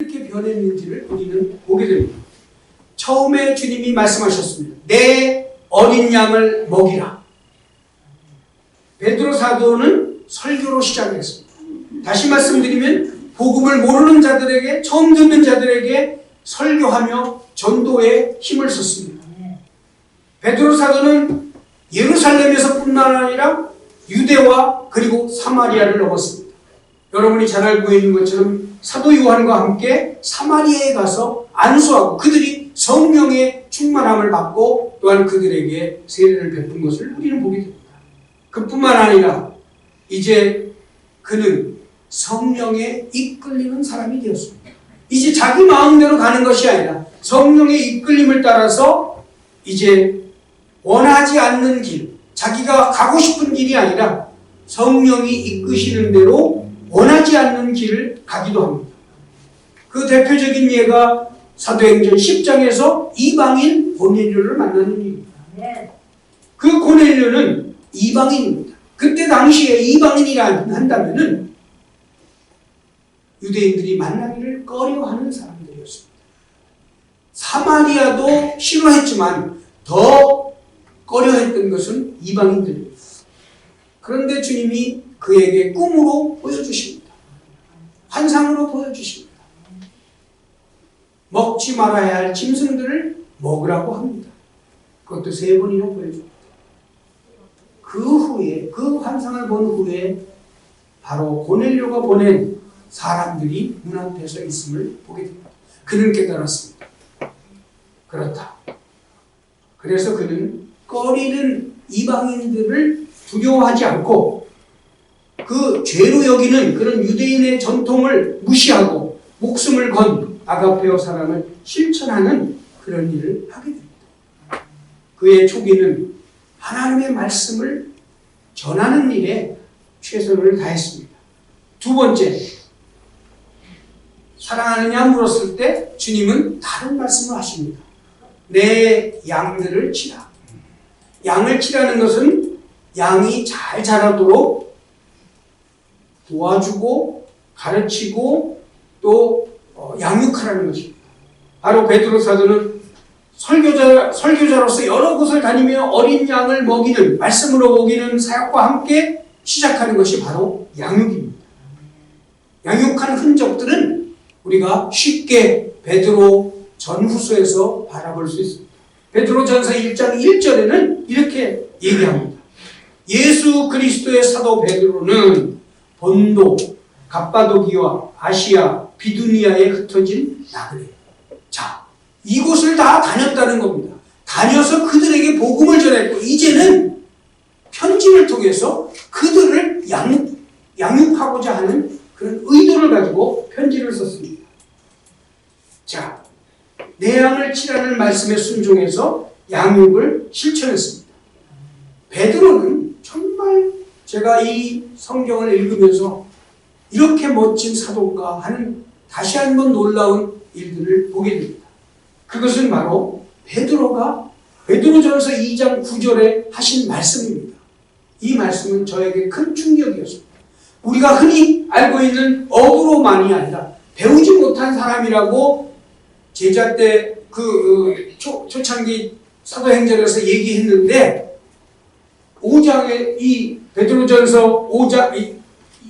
어떻게 변했는지를 우리는 보게 됩니다. 처음에 주님이 말씀하셨습니다. 내 어린 양을 먹이라. 베드로 사도는 설교로 시작했습니다. 다시 말씀드리면 복음을 모르는 자들에게, 처음 듣는 자들에게 설교하며 전도에 힘을 썼습니다. 베드로 사도는 예루살렘에서 뿐만 아니라 유대와 그리고 사마리아를 넘었습니다. 여러분이 잘 알고 있는 것처럼 사도 요한과 함께 사마리아에 가서 안수하고 그들이 성령의 충만함을 받고 또한 그들에게 세례를 베푼 것을 우리는 보게 됩니다. 그뿐만 아니라 이제 그는 성령에 이끌리는 사람이 되었습니다. 이제 자기 마음대로 가는 것이 아니라 성령의 이끌림을 따라서 이제 원하지 않는 길, 자기가 가고 싶은 길이 아니라 성령이 이끄시는 대로 원하지 않는 길을 가기도 합니다. 그 대표적인 예가 사도행전 10장에서 이방인 고넬료를 만나는 일입니다. 그 고넬료는 이방인입니다. 그때 당시에 이방인이라 한다면은 유대인들이 만나기를 꺼려하는 사람들이었습니다. 사마리아도 싫어했지만 더 꺼려했던 것은 이방인들입니다. 그런데 주님이 그에게 꿈으로 보여주십니다. 환상으로 보여주십니다. 먹지 말아야 할 짐승들을 먹으라고 합니다. 그것도 3번이나 보여줍니다. 그 후에, 그 환상을 본 후에 바로 고넬료가 보낸 사람들이 문 앞에 서 있음을 보게 됩니다. 그는 깨달았습니다. 그렇다. 그래서 그는 꺼리는 이방인들을 두려워하지 않고 그 죄로 여기는 그런 유대인의 전통을 무시하고 목숨을 건 아가페오 사랑을 실천하는 그런 일을 하게 됩니다. 그의 초기는 하나님의 말씀을 전하는 일에 최선을 다했습니다. 두 번째, 사랑하느냐 물었을 때 주님은 다른 말씀을 하십니다. 내 양들을 치라. 양을 치라는 것은 양이 잘 자라도록 도와주고 가르치고 또 양육하라는 것입니다. 바로 베드로 사도는 설교자로서 여러 곳을 다니며 어린 양을 먹이는, 말씀으로 먹이는 사역과 함께 시작하는 것이 바로 양육입니다. 양육한 흔적들은 우리가 쉽게 베드로 전후서에서 바라볼 수 있습니다. 베드로전서 1장 1절에는 이렇게 얘기합니다. 예수 그리스도의 사도 베드로는 본도, 갑바도기와 아시아, 비두니아에 흩어진 나그네. 자, 이곳을 다 다녔다는 겁니다. 다녀서 그들에게 복음을 전했고 이제는 편지를 통해서 그들을 양육하고자 하는 그런 의도를 가지고 편지를 썼습니다. 자, 내 양을 치라는 말씀에 순종해서 양육을 실천했습니다. 베드로는 정말 제가 이 성경을 읽으면서 이렇게 멋진 사도인가 하는 다시 한번 놀라운 일들을 보게 됩니다. 그것은 바로 베드로가 베드로전서 2장 9절에 하신 말씀입니다. 이 말씀은 저에게 큰 충격이었습니다. 우리가 흔히 알고 있는 어부로만이 아니라 배우지 못한 사람이라고 제자 때 초창기 사도행전에서 얘기했는데 5장의 이 베드로전서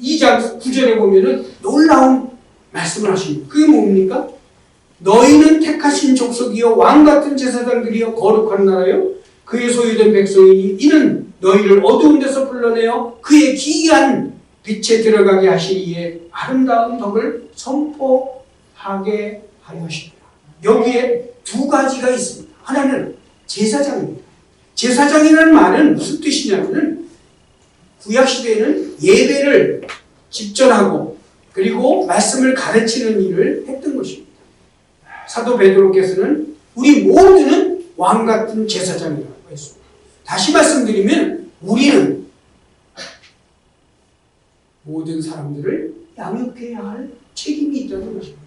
2장 9절에 보면은 놀라운 말씀을 하십니다. 그게 뭡니까? 너희는 택하신 족속이요 왕같은 제사장들이요 거룩한 나라요 그의 소유된 백성이니 이는 너희를 어두운 데서 불러내어 그의 기이한 빛에 들어가게 하시기에 아름다운 덕을 선포하게 하였습니다. 여기에 두 가지가 있습니다. 하나는 제사장입니다. 제사장이라는 말은 무슨 뜻이냐면은 구약시대에는 예배를 집전하고 그리고 말씀을 가르치는 일을 했던 것입니다. 사도 베드로께서는 우리 모두는 왕같은 제사장이라고 했습니다. 다시 말씀드리면 우리는 모든 사람들을 양육해야 할 책임이 있다는 것입니다.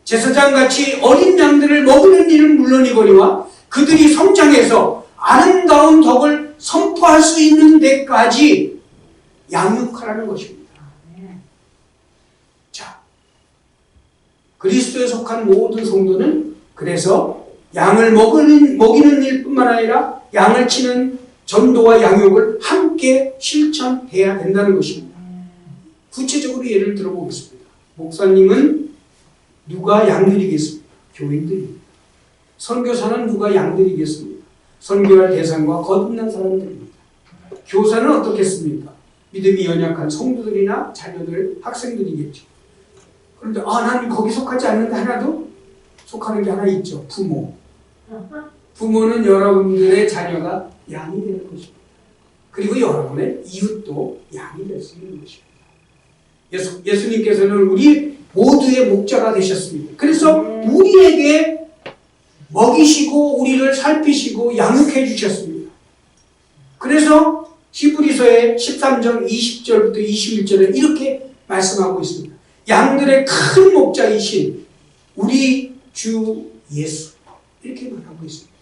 제사장같이 어린 양들을 먹이는 일은 물론이거니와 그들이 성장해서 아름다운 덕을 선포할 수 있는 데까지 양육하라는 것입니다. 자, 그리스도에 속한 모든 성도는 그래서 양을 먹이는 일뿐만 아니라 양을 치는 전도와 양육을 함께 실천해야 된다는 것입니다. 구체적으로 예를 들어보겠습니다. 목사님은 누가 양들이겠습니까? 교인들입니다. 선교사는 누가 양들이겠습니까? 선교할 대상과 거듭난 사람들입니다. 교사는 어떻겠습니까? 믿음이 연약한 성도들이나 자녀들, 학생들이겠죠. 그런데 나는 거기 속하지 않는데 하나도 속하는 게 하나 있죠. 부모. 부모는 여러분들의 자녀가 양이 되는 것입니다. 그리고 여러분의 이웃도 양이 될 수 있는 것입니다. 예수님께서는 우리 모두의 목자가 되셨습니다. 그래서 우리에게 먹이시고 우리를 살피시고 양육해 주셨습니다. 그래서 히브리서의 13장 20절부터 21절에 이렇게 말씀하고 있습니다. 양들의 큰 목자이신 우리 주 예수, 이렇게 말하고 있습니다.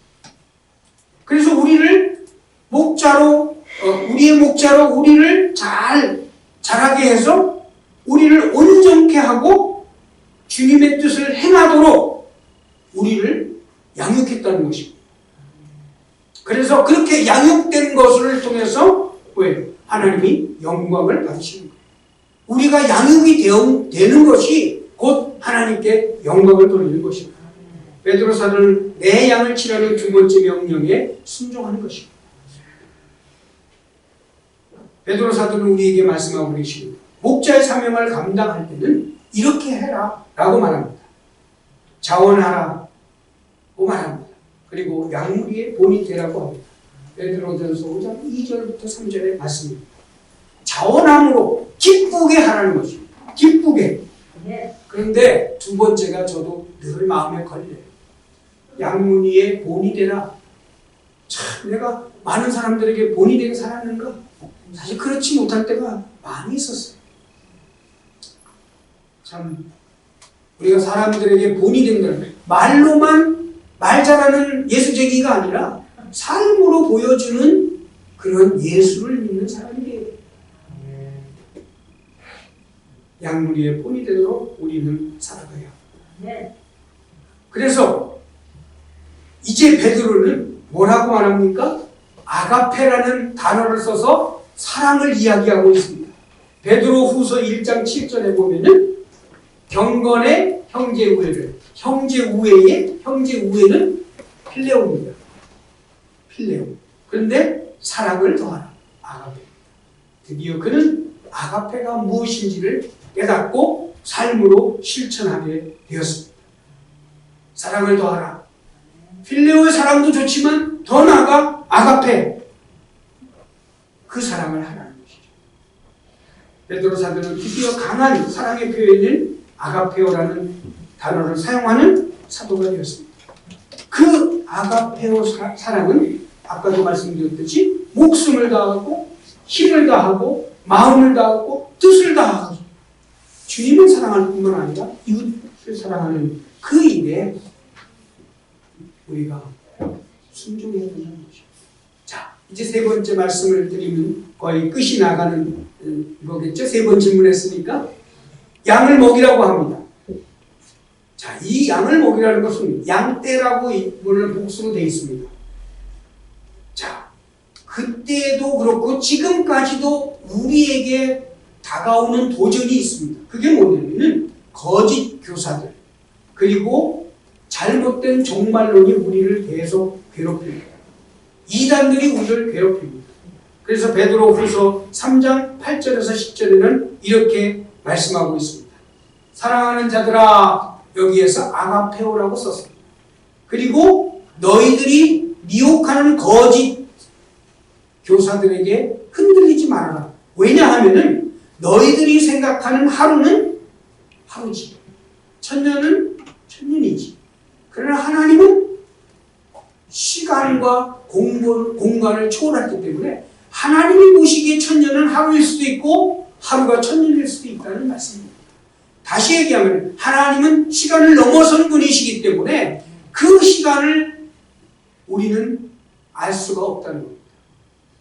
그래서 우리를 목자로, 우리의 목자로 우리를 잘 자라게 해서 우리를 온전케 하고 주님의 뜻을 행하도록 우리를 양육했다는 것입니다. 그래서 그렇게 양육된 것을 통해서 하나님이 영광을 받으시는 거예요. 우리가 양육이 되는 것이 곧 하나님께 영광을 돌리는 것입니다. 베드로 사도는 내 양을 치라는 두 번째 명령에 순종하는 것입니다. 베드로 사도는 우리에게 말씀하고 계십니다. 목자의 사명을 감당할 때는 이렇게 해라 라고 말합니다. 자원하라고 말합니다. 그리고 양무리의 본이 되라고 합니다. 베드로전서 5장 2절부터 3절의 말씀입니다. 자원함으로 기쁘게 하라는 것입니다. 기쁘게. 그런데 두 번째가 저도 늘 마음에 걸려요. 양문이의 본이 되라. 참 내가 많은 사람들에게 본이 되게 살았는가? 사실 그렇지 못할 때가 많이 있었어요. 참 우리가 사람들에게 본이 된다는 말로만 말 잘하는 예수쟁이가 아니라 삶으로 보여주는 그런 예수를 믿는 사람이에요. 양무리의 본이 되도록 우리는 살아가야 합니다. 그래서 이제 베드로는 뭐라고 말합니까? 아가페라는 단어를 써서 사랑을 이야기하고 있습니다. 베드로 후서 1장 7절에 보면은 경건의 형제 우애를, 형제 우애는 필레오입니다. 필레오. 그런데 사랑을 더하라. 아가페. 드디어 그는 아가페가 무엇인지를 깨닫고 삶으로 실천하게 되었습니다. 사랑을 더하라. 필레오의 사랑도 좋지만 더 나아가 아가페. 그 사랑을 하라는 것이죠. 베드로 사도는 드디어 강한 사랑의 표현인 아가페오라는 단어를 사용하는 사도가 되었습니다. 그 아가페오 사랑은 아까도 말씀드렸듯이 목숨을 다하고 힘을 다하고 마음을 다하고 뜻을 다하고 주님을 사랑할 뿐만 아니라 이웃을 사랑하는 그 일에 우리가 순종해야 된다는 것이죠. 자, 이제 세 번째 말씀을 드리면 거의 끝이 나가는 거겠죠. 세 번 질문했으니까 양을 먹이라고 합니다. 자, 이 양을 먹이라는 것은 양떼라고 물론 복수로 되어 있습니다. 자, 그때도 그렇고 지금까지도 우리에게 다가오는 도전이 있습니다. 그게 뭐냐면은 거짓 교사들 그리고 잘못된 종말론이 우리를 계속 괴롭힙니다. 이단들이 우리를 괴롭힙니다. 그래서 베드로후서 3장 8절에서 10절에는 이렇게 말씀하고 있습니다. 사랑하는 자들아, 여기에서 아가페오라고 썼습니다. 그리고 너희들이 미혹하는 거짓 교사들에게 흔들리지 말아라. 왜냐하면은 너희들이 생각하는 하루는 하루지, 천년은 천년이지. 그러나 하나님은 시간과 공간을 초월했기 때문에 하나님이 보시기에 천년은 하루일 수도 있고 하루가 천년일 수도 있다는 말씀입니다. 다시 얘기하면 하나님은 시간을 넘어선 분이시기 때문에 그 시간을 우리는 알 수가 없다는 겁니다.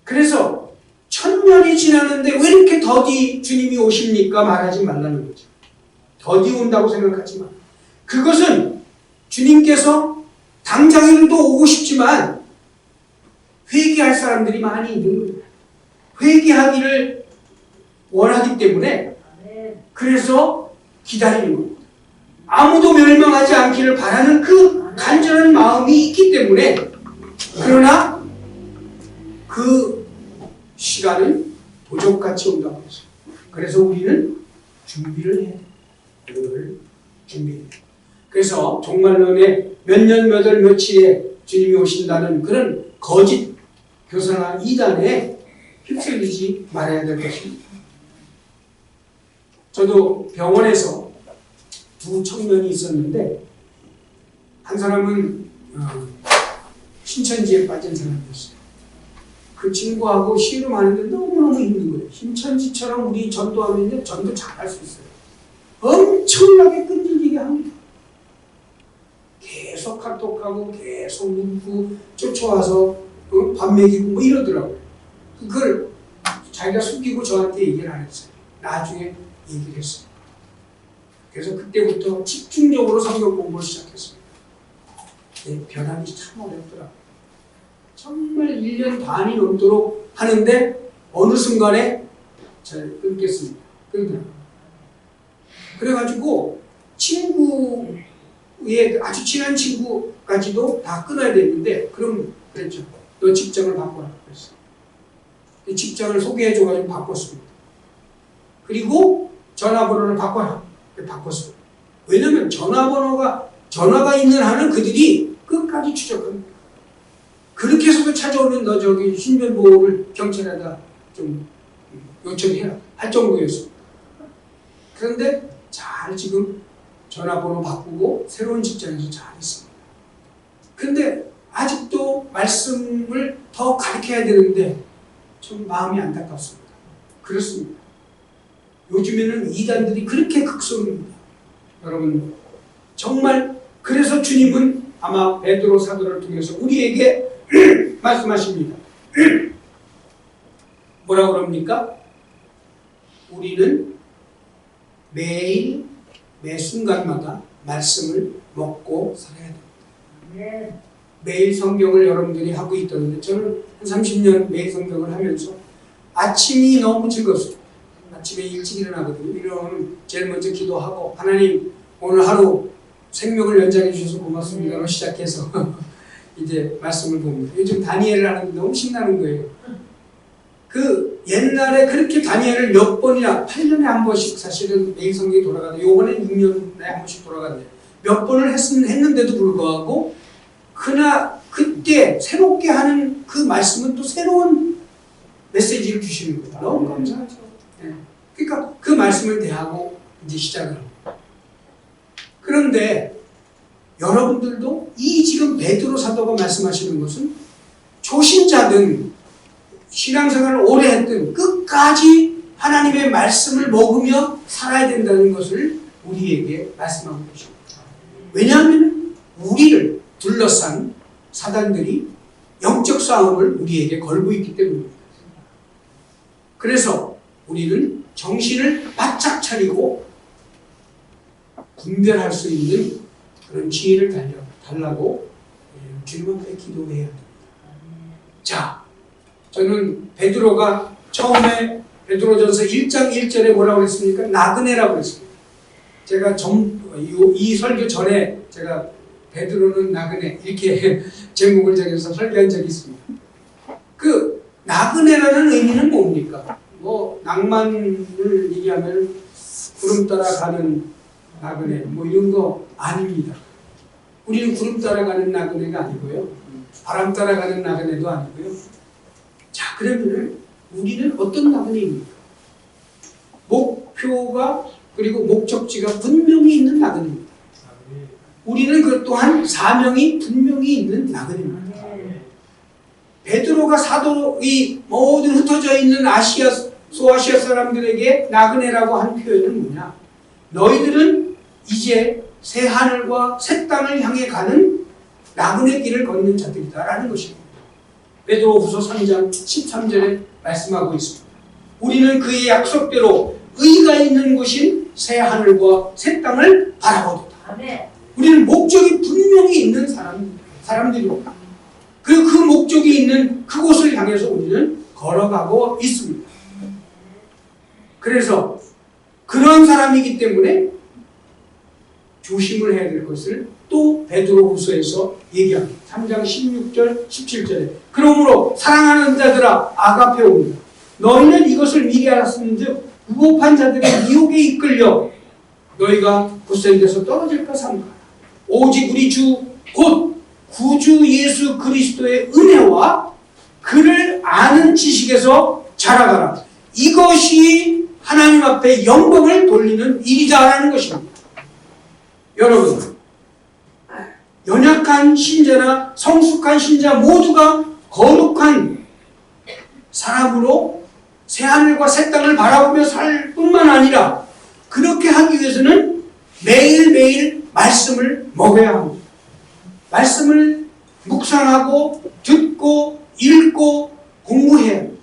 그래서 천년이 지났는데 왜 이렇게 더디 주님이 오십니까? 말하지 말라는 거죠. 더디 온다고 생각하지 마. 그것은 주님께서 당장에도 오고 싶지만 회개할 사람들이 많이 있는 거예요. 회개하기를 원하기 때문에 그래서 기다리는 겁니다. 아무도 멸망하지 않기를 바라는 그 간절한 마음이 있기 때문에 그러나 그 시간은 도적같이 온다고 했어요. 그래서 우리는 준비를 해야 돼요. 늘 준비해야 돼요. 그래서 종말론에 몇 년 몇 월 며칠에 주님이 오신다는 그런 거짓 교사나 이단에 휩쓸리지 말아야 될 것입니다. 저도 병원에서 두 청년이 있었는데 한 사람은 신천지에 빠진 사람이었어요. 그 친구하고 씨름하는데 너무너무 힘든 거예요. 신천지처럼 우리 전도하면 전도 잘할 수 있어요. 엄청나게 끈질기게 합니다. 계속 카톡하고 계속 묻고 쫓아와서 밥 먹이고 뭐 이러더라고요. 그걸 자기가 숨기고 저한테 얘기를 안 했어요. 나중에 얘기를 했어요. 그래서 그때부터 집중적으로 성경 공부를 시작했어요. 변함이 참 어렵더라고요. 정말 1년 반이 넘도록 하는데 어느 순간에 잘 끊겠습니다. 끊더라고요. 그래가지고 친구의 아주 친한 친구까지도 다 끊어야 되는데 그럼 그랬죠. 너 직장을 바꿔라 그랬어요. 직장을 소개해줘가지고 바꿨습니다. 그리고 전화번호를 바꿔라. 바꿨어요. 왜냐면 전화가 있는 한은 그들이 끝까지 추적합니다. 그렇게 해서도 찾아오면 너 저기 신변보호를 경찰에다 좀 요청해라 할 정도였습니다. 그런데 잘 지금 전화번호 바꾸고 새로운 직장에서 잘 있습니다. 그런데 아직도 말씀을 더 가르쳐야 되는데 좀 마음이 안타깝습니다. 그렇습니다. 요즘에는 이단들이 그렇게 극성입니다. 여러분 정말 그래서 주님은 아마 베드로 사도를 통해서 우리에게 말씀하십니다. 뭐라고 그럽니까? 우리는 매일 매 순간마다 말씀을 먹고 살아야 됩니다. 매일 성경을 여러분들이 하고 있다는데 저는 한 30년 매일 성경을 하면서 아침이 너무 즐겁습니다. 아침에 일찍 일어나거든요. 일어나면 제일 먼저 기도하고 하나님 오늘 하루 생명을 연장해 주셔서 고맙습니다로 시작해서 이제 말씀을 봅니다. 요즘 다니엘을 하는데 너무 신나는 거예요. 그 옛날에 그렇게 다니엘을 몇 번이나 8년에 한 번씩 사실은 매일 성경이 돌아가는데 요번엔 6년에 한 번씩 돌아갔네요. 몇 번을 했는데도 불구하고 그때 새롭게 하는 그 말씀은 또 새로운 메시지를 주시는 거예요. 너무 감사하죠. 네. 그러니까 그 말씀을 대하고 이제 시작을 합니다. 그런데 여러분들도 이 지금 베드로 사도가 말씀하시는 것은 초신자든 신앙생활을 오래 했든 끝까지 하나님의 말씀을 먹으며 살아야 된다는 것을 우리에게 말씀하고 계십니다. 왜냐하면 우리를 둘러싼 사단들이 영적 싸움을 우리에게 걸고 있기 때문입니다. 그래서 우리는 정신을 바짝 차리고 분별할 수 있는 그런 지혜를 달라고 주님한테 기도해야 됩니다. 자, 저는 베드로가 처음에 베드로전서 1장 1절에 뭐라고 했습니까? 나그네라고 했습니다. 제가 이 설교 전에 제가 베드로는 나그네 이렇게 제목을 정해서 설교한 적이 있습니다. 그 나그네라는 의미는 뭡니까? 뭐 낭만을 얘기하면 구름 따라 가는 나그네 뭐 이런 거 아닙니다. 우리는 구름 따라가는 나그네가 아니고요. 바람 따라가는 나그네도 아니고요. 자, 그러면 우리는 어떤 나그네입니까? 목표가 그리고 목적지가 분명히 있는 나그네입니다. 우리는 그 또한 사명이 분명히 있는 나그네입니다. 베드로가 사도의 모든 흩어져 있는 소아시아 사람들에게 나그네라고 한 표현은 뭐냐? 너희들은 이제 새 하늘과 새 땅을 향해 가는 나그네 길을 걷는 자들이다라는 것입니다. 베드로후서 3장 13절에 말씀하고 있습니다. 우리는 그의 약속대로 의가 있는 곳인 새 하늘과 새 땅을 바라보도다. 우리는 목적이 분명히 있는 사람들입니다. 그리고 그 목적이 있는 그곳을 향해서 우리는 걸어가고 있습니다. 그래서 그런 사람이기 때문에 조심을 해야 될 것을 또 베드로후서에서 얘기합니다. 3장 16절 17절에 그러므로 사랑하는 자들아 아가페오니 너희는 이것을 미리 알았은즉 무법한 자들의 유혹에 이끌려 너희가 굳센 데서 떨어질까 삼가 오직 우리 주 곧 구주 예수 그리스도의 은혜와 그를 아는 지식에서 자라가라. 이것이 하나님 앞에 영광을 돌리는 일이다라는 것입니다. 여러분, 연약한 신자나 성숙한 신자 모두가 거룩한 사람으로 새하늘과 새 땅을 바라보며 살 뿐만 아니라 그렇게 하기 위해서는 매일매일 말씀을 먹어야 합니다. 말씀을 묵상하고 듣고 읽고 공부해야 합니다.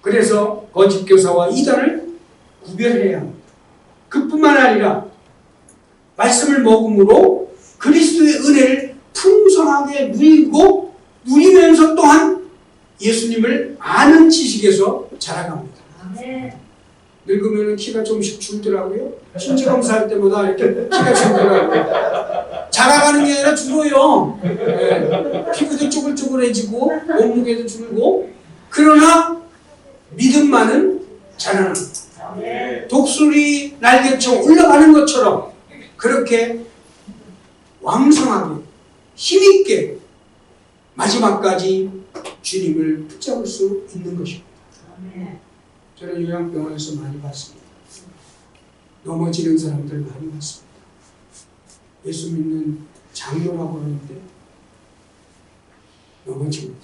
그래서 거짓 교사와 이단을 구별해야 합니다. 그뿐만 아니라 말씀을 먹음으로 그리스도의 은혜를 풍성하게 누리고 누리면서 또한 예수님을 아는 지식에서 자라갑니다. 늙으면 키가 좀씩 줄더라고요. 신체 검사할 때마다 이렇게 키가 줄더라고요. 자라가는 게 아니라 줄어요. 네. 피부도 쪼글쪼글해지고 몸무게도 줄고 그러나 믿음만은 자라납니다. 독수리 날개처럼 올라가는 것처럼 그렇게 왕성하게 힘있게 마지막까지 주님을 붙잡을 수 있는 것입니다. 저는 요양병원에서 많이 봤습니다. 넘어지는 사람들 많이 봤습니다. 예수 믿는 장로라고 하는데 넘어집니다.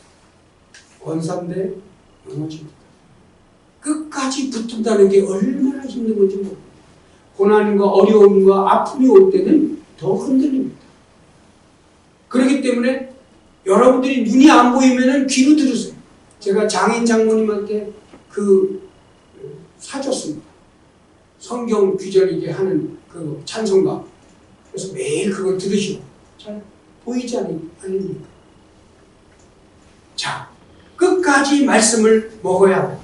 권사인데 넘어집니다. 끝까지 붙는다는 게 얼마나 힘든 건지 모릅니다. 고난과 어려움과 아픔이 올 때는 더 흔들립니다. 그렇기 때문에 여러분들이 눈이 안 보이면 귀로 들으세요. 제가 장인 장모님한테 사줬습니다. 성경 귀절이게 하는 그 찬송가. 그래서 매일 그걸 들으시고 잘 보이지 않습니까? 자, 끝까지 말씀을 먹어야 합니다.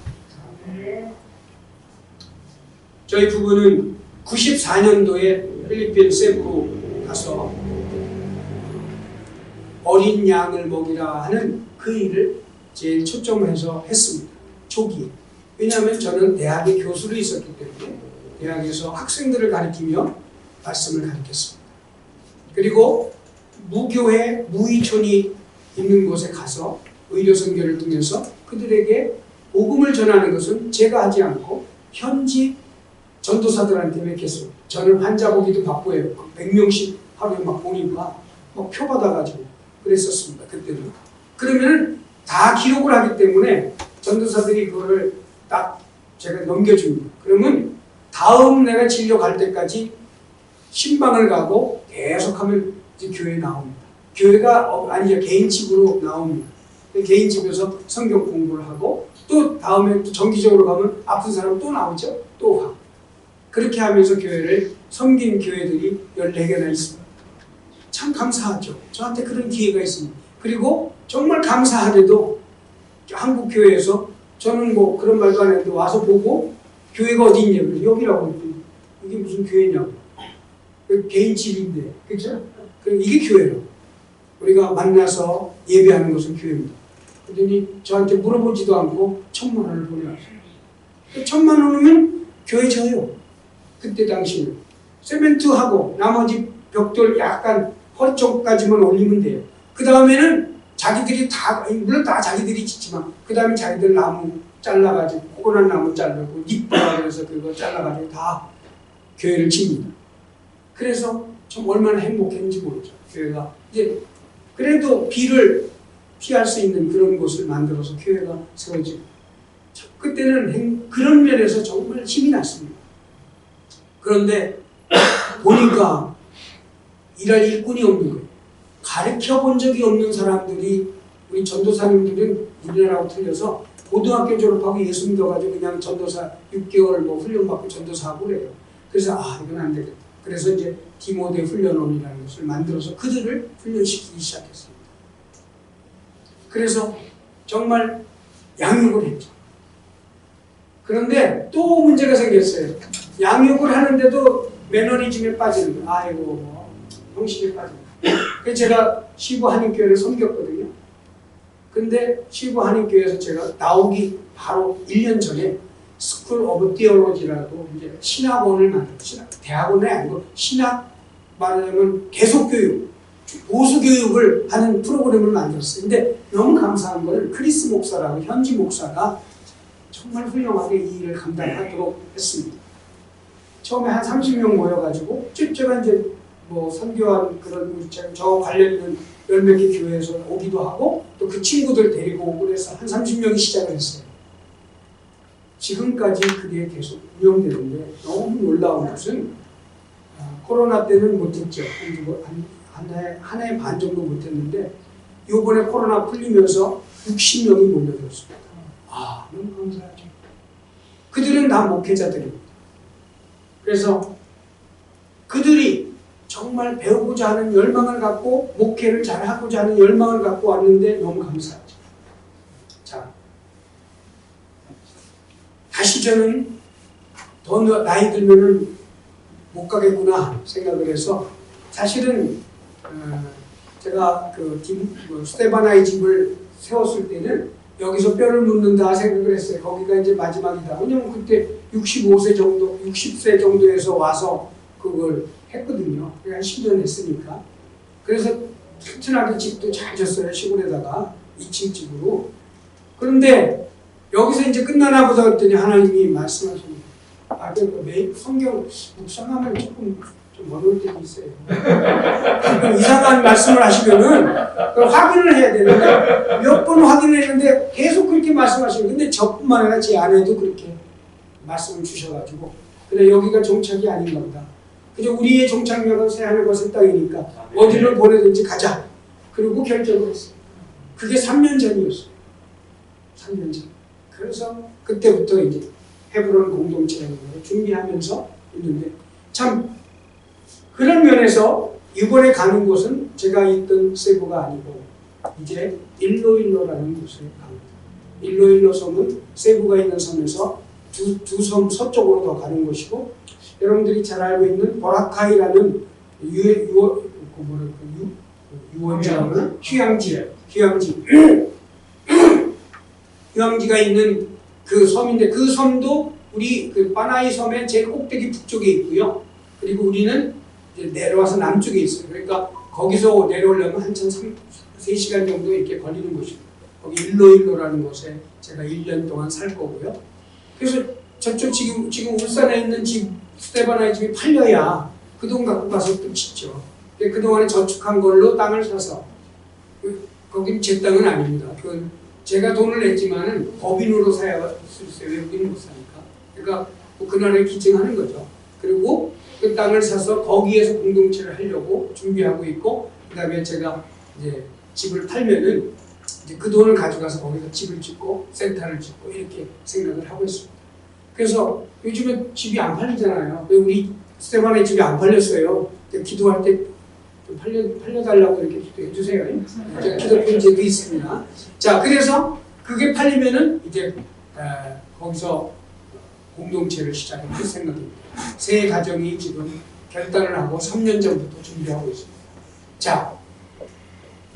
저희 부부는 94년도에 필리핀 세부로 가서 어린 양을 먹이라 하는 그 일을 제일 초점해서 했습니다. 초기에. 왜냐하면 저는 대학의 교수로 있었기 때문에 대학에서 학생들을 가르치며 말씀을 가르쳤습니다. 그리고 무교회, 무의촌이 있는 곳에 가서 의료선교를 통해서 그들에게 복음을 전하는 것은 제가 하지 않고 현지 전도사들한테 맡겼습니다. 저는 환자 보기도 바쁘요. 100명씩 하루에 막 보니까 막 표 받아가지고 그랬었습니다. 그때는. 그러면 다 기록을 하기 때문에 전도사들이 그거를 딱 제가 넘겨줍니다. 그러면 다음 내가 진료 갈 때까지 신방을 가고 계속하면 이제 교회에 나옵니다. 교회가 아니죠. 개인 집으로 나옵니다. 개인 집에서 성경 공부를 하고 또 다음에 또 정기적으로 가면 아픈 사람 또 나오죠. 또 가고 그렇게 하면서 교회를 섬긴 교회들이 14개나 있습니다. 참 감사하죠. 저한테 그런 기회가 있습니다. 그리고 정말 감사하게도 한국 교회에서 저는 뭐 그런 말도 안 했는데 와서 보고 교회가 어디 있냐고 여기라고 했더니 이게 무슨 교회냐고 개인 집인데 그렇죠? 이게 교회로 우리가 만나서 예배하는 것은 교회입니다. 그랬더니 저한테 물어보지도 않고 1,000만 원을 보내왔어요. 1,000만 원이면 교회 져요. 그때 당시는 세멘트하고 나머지 벽돌 약간 허리 쪽까지만 올리면 돼요. 그 다음에는 자기들이 다 물론 다 자기들이 짓지만 그 다음에 자기들 나무 잘라가지고 코코넛 나무 자르고 잎이라 그래서 그거 잘라가지고 다 교회를 칩니다. 그래서 좀 얼마나 행복했는지 모르죠. 교회가 이제 그래도 비를 피할 수 있는 그런 곳을 만들어서 교회가 세워지고 그때는 그런 면에서 정말 힘이 났습니다. 그런데 보니까 일할 일꾼이 없는 거예요. 가르쳐 본 적이 없는 사람들이 우리 전도사님들은 우리나라하고 틀려서 고등학교 졸업하고 예수 믿어가지고 그냥 전도사 6개월 뭐 훈련받고 전도사하고 그래요. 그래서 이건 안 되겠다. 그래서 이제 디모데 훈련원이라는 것을 만들어서 그들을 훈련시키기 시작했습니다. 그래서 정말 양육을 했죠. 그런데 또 문제가 생겼어요. 양육을 하는데도 매너리즘에 빠지는 거예요. 아이고, 뭐, 형식에 빠지는 거예요. 그래서 제가 시부 한인교회를 섬겼거든요. 근데 시부 한인교회에서 제가 나오기 바로 1년 전에 스쿨 오브 디올로지라고 이제 신학원을 만들었어요. 대학원이 아니고 신학 말하자면 계속교육, 보수교육을 하는 프로그램을 만들었어요. 근데 너무 감사한 건 크리스 목사라고 현지 목사가 정말 훌륭하게 이 일을 감당하도록 했습니다. 처음에 한 30명 모여가지고 제가 이제 뭐 선교한 그런 저 관련 있는 몇몇 개 교회에서 오기도 하고 또 그 친구들 데리고 오고 그래서 한 30명이 시작을 했어요. 지금까지 그게 계속 운영되는데 너무 놀라운 것은 코로나 때는 못했죠. 한 해 반 정도 못했는데 이번에 코로나 풀리면서 60명이 몰려들었습니다. 아, 너무 감사하죠. 그들은 다 목회자들입니다. 그래서 그들이 정말 배우고자 하는 열망을 갖고 목회를 잘하고자 하는 열망을 갖고 왔는데 너무 감사하죠. 자, 다시 저는 더 나이 들면은 못 가겠구나 생각을 해서 사실은 제가 그 스테바나의 집을 세웠을 때는 여기서 뼈를 묻는다 생각을 했어요. 거기가 이제 마지막이다. 왜냐면 그때 65세 정도, 60세 정도에서 와서 그걸 했거든요. 한 10년 했으니까. 그래서 튼튼하게 집도 잘 졌어요. 시골에다가 2층 집으로. 그런데 여기서 이제 끝나나 보다 했더니 하나님이 말씀하십니다. 아, 그 성경 묵상하면 조금 좀 어려울 때도 있어요. 이상한 말씀을 하시면은 그걸 확인을 해야 되는데 몇 번 확인을 했는데 계속 그렇게 말씀하시는. 근데 저뿐만 아니라 제 아내도 그렇게 말씀을 주셔가지고 그래 여기가 종착이 아닌가 보다. 그저 우리의 종착역은 새하늘 벗은 땅이니까 어디를 보내든지 가자. 그리고 결정을 했어요. 그게 3년 전이었어요. 3년 전. 그래서 그때부터 이제 헤브론 공동체라는 걸 준비하면서 있는데 참 그런 면에서 이번에 가는 곳은 제가 있던 세부가 아니고 이제 일로일로라는 곳에 갑니다. 일로일로 섬은 세부가 있는 섬에서 두 섬 서쪽으로 더 가는 곳이고 여러분들이 잘 알고 있는 보라카이라는 유원지라는 휴양지가 있는 그 섬인데 그 섬도 우리 그 바나이 섬의 제일 꼭대기 북쪽에 있고요. 그리고 우리는 이제 내려와서 남쪽에 있어요. 그러니까 거기서 내려오려면 한참 3시간 정도 이렇게 걸리는 곳입니다. 거기 일로일로라는 곳에 제가 1년 동안 살 거고요. 그래서 저쪽 지금 울산에 있는 집 스테바나의 집이 팔려야 그 돈 갖고 가서 또 짓죠. 그동안에 저축한 걸로 땅을 사서 거긴 제 땅은 아닙니다. 그건 제가 돈을 냈지만은 법인으로 사야 쓸 수 있어요. 외국인은 못 사니까. 그러니까 뭐 그날에 기증하는 거죠. 그리고 그 땅을 사서 거기에서 공동체를 하려고 준비하고 있고 그 다음에 제가 이제 집을 팔면은 이제 그 돈을 가져가서 거기서 집을 짓고 센터를 짓고 이렇게 생각을 하고 있습니다. 그래서 요즘에 집이 안 팔리잖아요. 우리 스테반의 집이 안 팔렸어요. 기도할 때 좀 팔려달라고 이렇게 기도해 주세요. 제가 기도 편지도 있습니다. 자, 그래서 그게 팔리면은 이제 거기서 공동체를 시작할 생각입니다. 새 가정이 지금 결단을 하고 3년 전부터 준비하고 있습니다. 자,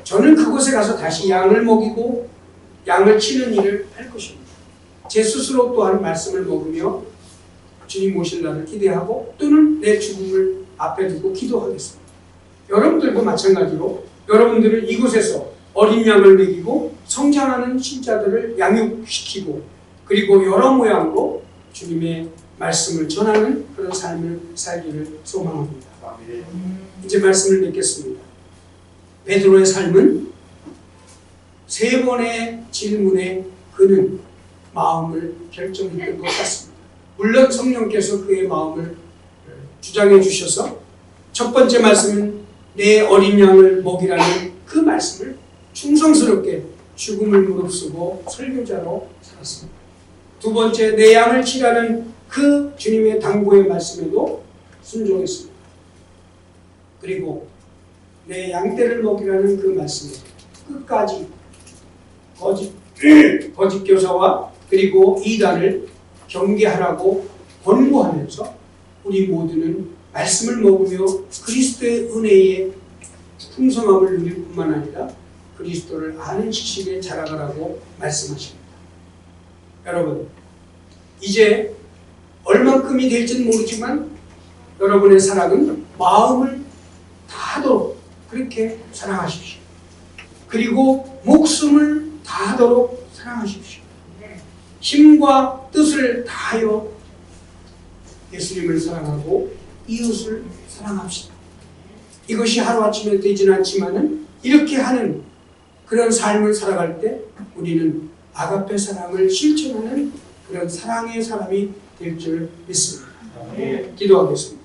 저는 그곳에 가서 다시 양을 먹이고 양을 치는 일을 할 것입니다. 제 스스로 또한 말씀을 먹으며 주님 오실 날을 기대하고 또는 내 죽음을 앞에 두고 기도하겠습니다. 여러분들도 마찬가지로 여러분들은 이곳에서 어린 양을 먹이고 성장하는 신자들을 양육시키고 그리고 여러 모양으로 주님의 말씀을 전하는 그런 삶을 살기를 소망합니다. 이제 말씀을 맺겠습니다. 베드로의 삶은 세 번의 질문에 그는 마음을 결정했던 것 같습니다. 물론 성령께서 그의 마음을 주장해 주셔서 첫 번째 말씀은 내 어린 양을 먹이라는 그 말씀을 충성스럽게 죽음을 무릅쓰고 설교자로 살았습니다. 두 번째 내 양을 치라는 그 주님의 당부의 말씀에도 순종했습니다. 그리고 내 양떼를 먹이라는 그 말씀에 끝까지 거짓 교사와 그리고 이단을 경계하라고 권고하면서 우리 모두는 말씀을 먹으며 그리스도의 은혜의 풍성함을 누릴 뿐만 아니라 그리스도를 아는 지식에 자라가라고 말씀하십니다. 여러분, 이제 얼만큼이 될지는 모르지만 여러분의 사랑은 마음을 다하도록 그렇게 사랑하십시오. 그리고 목숨을 다하도록 사랑하십시오. 힘과 뜻을 다하여 예수님을 사랑하고 이웃을 사랑합시다. 이것이 하루아침에 되지는 않지만은 이렇게 하는 그런 삶을 살아갈 때 우리는 아가페 사랑을 실천하는 그런 사랑의 사람이 될 줄 믿습니다. 기도하겠습니다.